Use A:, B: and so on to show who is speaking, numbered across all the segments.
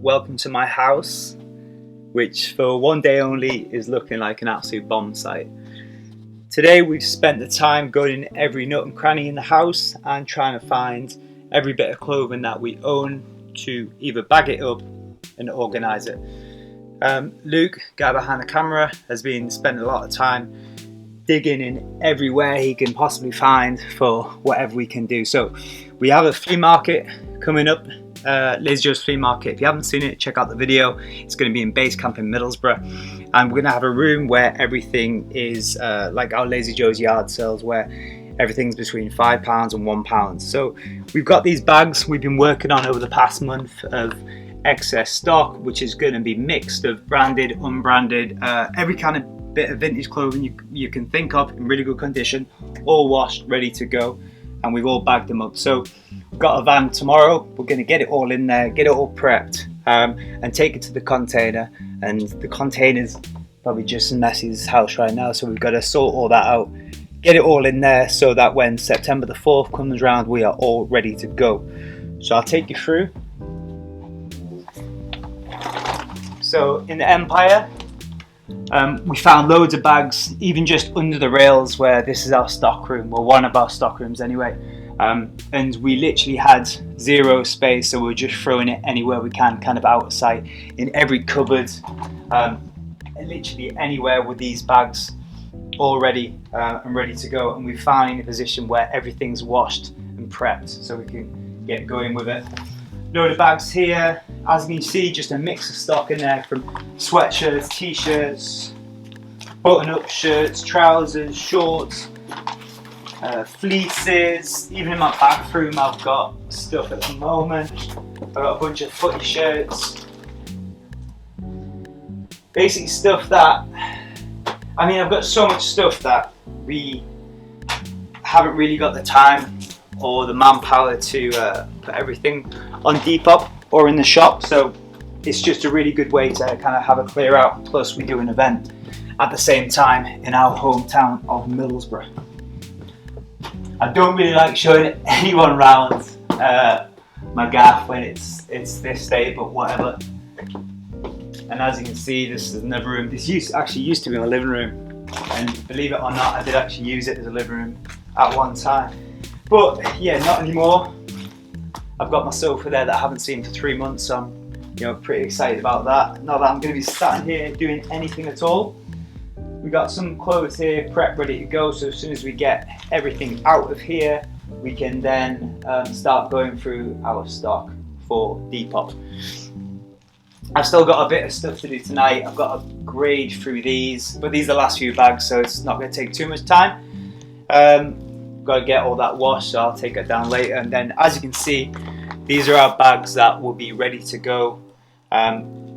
A: welcome to my house, which for one day only is looking like an absolute bomb site. Today we've spent the time going in every nook and cranny in the house and trying to find every bit of clothing that we own to either bag it up and organise it. Luke, guy behind the camera, has been spending a lot of time digging in everywhere he can possibly find for whatever we can do. So we have a flea market coming up, Lazy Joe's Flea Market. If you haven't seen it, check out the video. It's going to be in base camp in Middlesbrough, and we're going to have a room where everything is like our Lazy Joe's yard sales, where everything's between £5 and £1. So we've got these bags we've been working on over the past month of excess stock, which is going to be mixed of branded, unbranded, every kind of bit of vintage clothing you can think of in really good condition, all washed, ready to go, and we've all bagged them up. So we've got a van tomorrow. We're going to get it all in there, get it all prepped, and take it to the container. And the container's probably just as messy as his house right now, so we've got to sort all that out, get it all in there, so that when September the 4th comes around, we are all ready to go. So I'll take you through. So in the Empire, we found loads of bags, even just under the rails, where this is our stock room, or one of our stock rooms anyway. And we literally had zero space, so we're just throwing it anywhere we can, kind of out of sight, in every cupboard, literally anywhere with these bags all ready and ready to go. And we found in a position where everything's washed and prepped, so we can get going with it. Load of bags here. As you can see, just a mix of stock in there, from sweatshirts, t-shirts, button-up shirts, trousers, shorts, fleeces. Even in my bathroom I've got stuff at the moment. I've got a bunch of footy shirts. Basic stuff that, I've got so much stuff that we haven't really got the time or the manpower to put everything on Depop or in the shop, so it's just a really good way to kind of have a clear out. Plus we do an event at the same time in our hometown of Middlesbrough. I don't really like showing anyone around my gaff when it's this state, but whatever. And as you can see, this is another room. This actually used to be my living room, and believe it or not, I did actually use it as a living room at one time. But yeah, not anymore. I've got my sofa there that I haven't seen for 3 months, so I'm pretty excited about that. Not that I'm going to be sat here doing anything at all. We got some clothes here prepped, ready to go, so as soon as we get everything out of here, we can then start going through our stock for Depop. I've still got a bit of stuff to do tonight. I've got to grade through these, but these are the last few bags, so it's not going to take too much time. Got to get all that washed, so I'll take it down later. And then, as you can see, these are our bags that will be ready to go.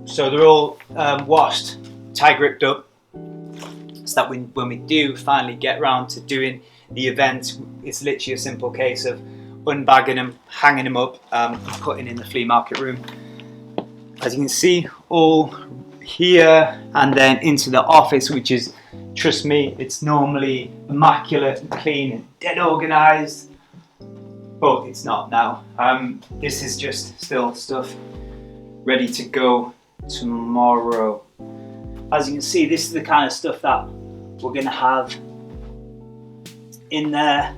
A: So they're all washed, tie gripped up, so that when we do finally get round to doing the event, it's literally a simple case of unbagging them, hanging them up, and putting in the flea market room. As you can see, all here and then into the office, which is, trust me, it's normally immaculate and clean and dead organised, but it's not now. This is just still stuff ready to go tomorrow. As you can see, this is the kind of stuff that we're going to have in there.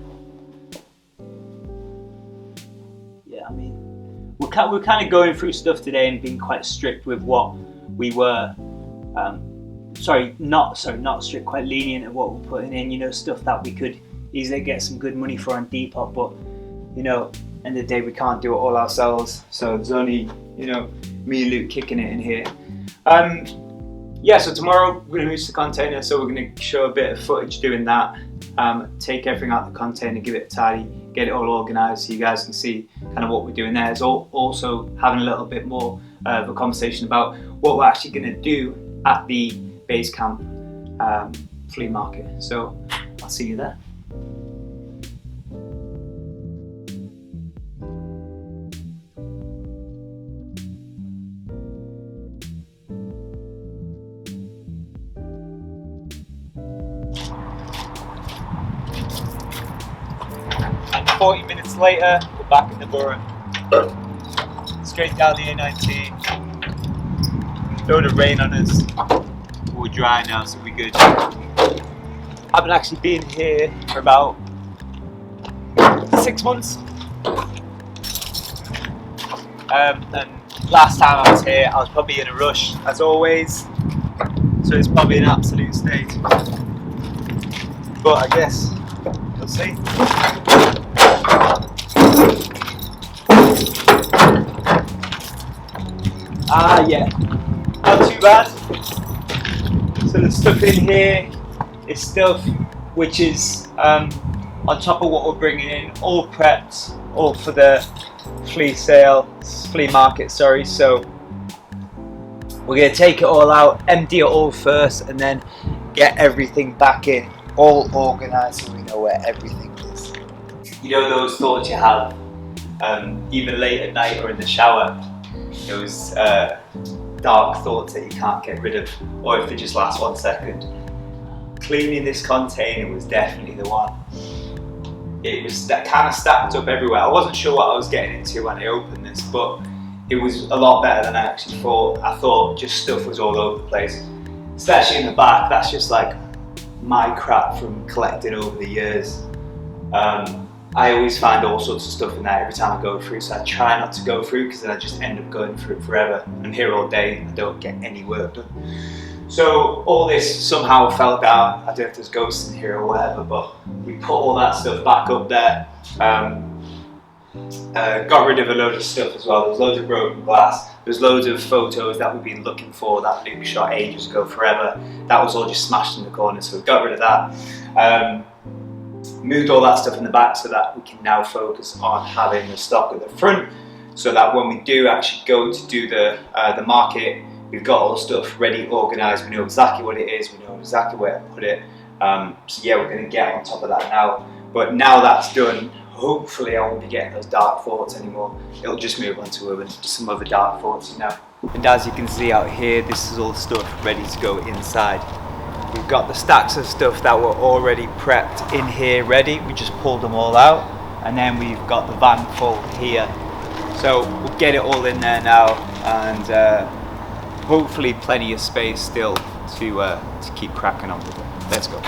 A: Yeah, we're kind of going through stuff today and being quite strict with what we were. Not strict, quite lenient at what we're putting in, stuff that we could easily get some good money for on Depop, but end of the day we can't do it all ourselves, so there's only me and Luke kicking it in here. So tomorrow we're going to move to the container, so we're going to show a bit of footage doing that, take everything out of the container, give it a tidy, get it all organised so you guys can see kind of what we're doing there. It's also having a little bit more of a conversation about what we're actually going to do at the base camp flea market. So I'll see you there. And 40 minutes later, we're back in the Boro. Straight down the A19. load of rain on us. We're dry now, so we're good. Haven't actually been here for about 6 months. And last time I was here, I was probably in a rush, as always. So it's probably an absolute state. But I guess we'll see. Yeah, not too bad. So the stuff in here is stuff which is on top of what we're bringing in, all prepped, all for the flea market, sorry. So we're going to take it all out, empty it all first, and then get everything back in, all organised so we know where everything is. You know those thoughts you have, even late at night or in the shower, those dark thoughts that you can't get rid of, or if they just last 1 second. Cleaning this container was definitely the one. It was that kind of stacked up everywhere. I wasn't sure what I was getting into when I opened this, but it was a lot better than I actually thought. I thought just stuff was all over the place, especially in the back. That's just like my crap from collecting over the years. I always find all sorts of stuff in there every time I go through, so I try not to go through because then I just end up going through it forever. I'm here all day and I don't get any work done. So all this somehow fell down. I don't know if there's ghosts in here or whatever, but we put all that stuff back up there. Got rid of a load of stuff as well. There's loads of broken glass. There's loads of photos that we've been looking for that Luke shot ages ago, forever. That was all just smashed in the corner, so we got rid of that. Moved all that stuff in the back so that we can now focus on having the stock at the front, so that when we do actually go to do the market, we've got all the stuff ready, organised. We know exactly what it is. We know exactly where to put it. So yeah, we're going to get on top of that now. But now that's done, hopefully I won't be getting those dark thoughts anymore. It'll just move on to some other dark thoughts now. And as you can see out here, this is all stuff ready to go inside. We've got the stacks of stuff that were already prepped in here ready. We just pulled them all out, and then we've got the van full here. So we'll get it all in there now, and hopefully plenty of space still to keep cracking on with it. Let's go.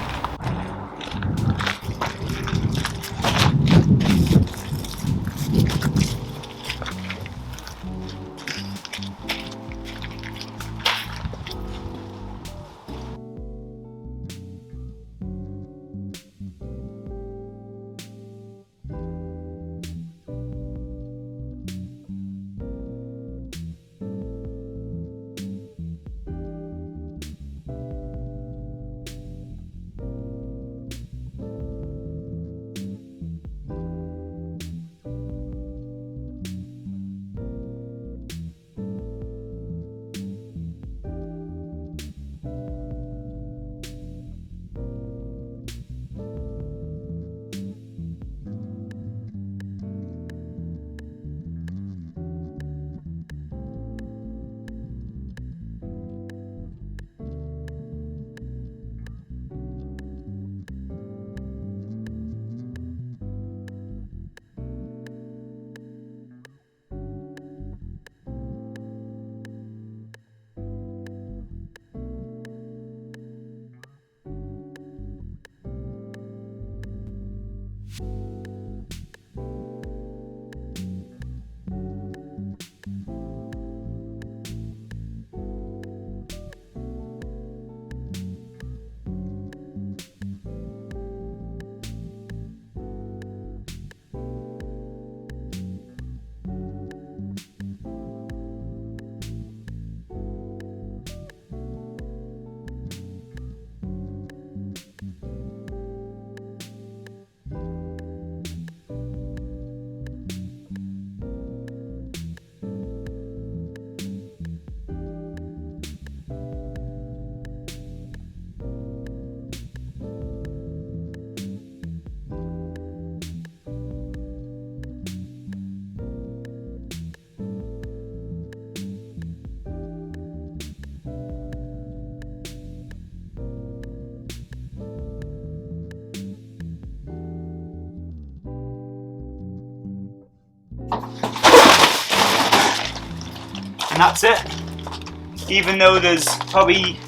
A: And that's it. even though there's probably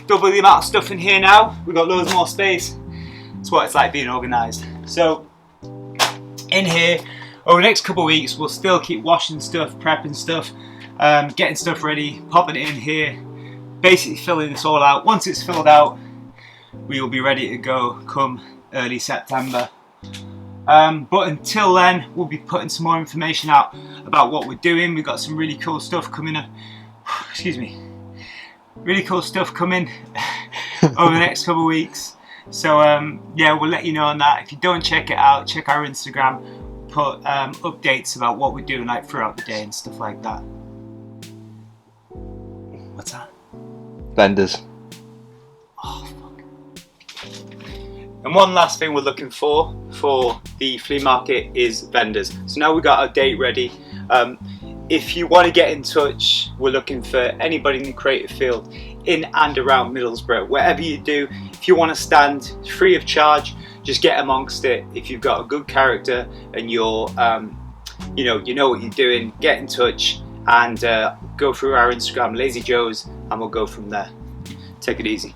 A: double the amount of stuff in here now, we've got loads more space. It's what it's like being organised. So in here, over the next couple of weeks, we'll still keep washing stuff, prepping stuff, getting stuff ready, popping it in here, basically filling this all out. Once it's filled out, we will be ready to go come early September. But until then, we'll be putting some more information out about what we're doing. We've got some really cool stuff coming up. Excuse me. Really cool stuff coming over the next couple of weeks. So yeah, we'll let you know on that. If you don't check it out, check our Instagram. Put updates about what we're doing like throughout the day and stuff like that. What's that?
B: Vendors.
A: Oh fuck. And one last thing we're looking for the flea market is vendors. So now we've got our date ready. If you want to get in touch, we're looking for anybody in the creative field in and around Middlesbrough. Whatever you do, if you want to stand free of charge, just get amongst it. If you've got a good character and you're, you know what you're doing, get in touch and go through our Instagram, Lazy Joes, and we'll go from there. Take it easy.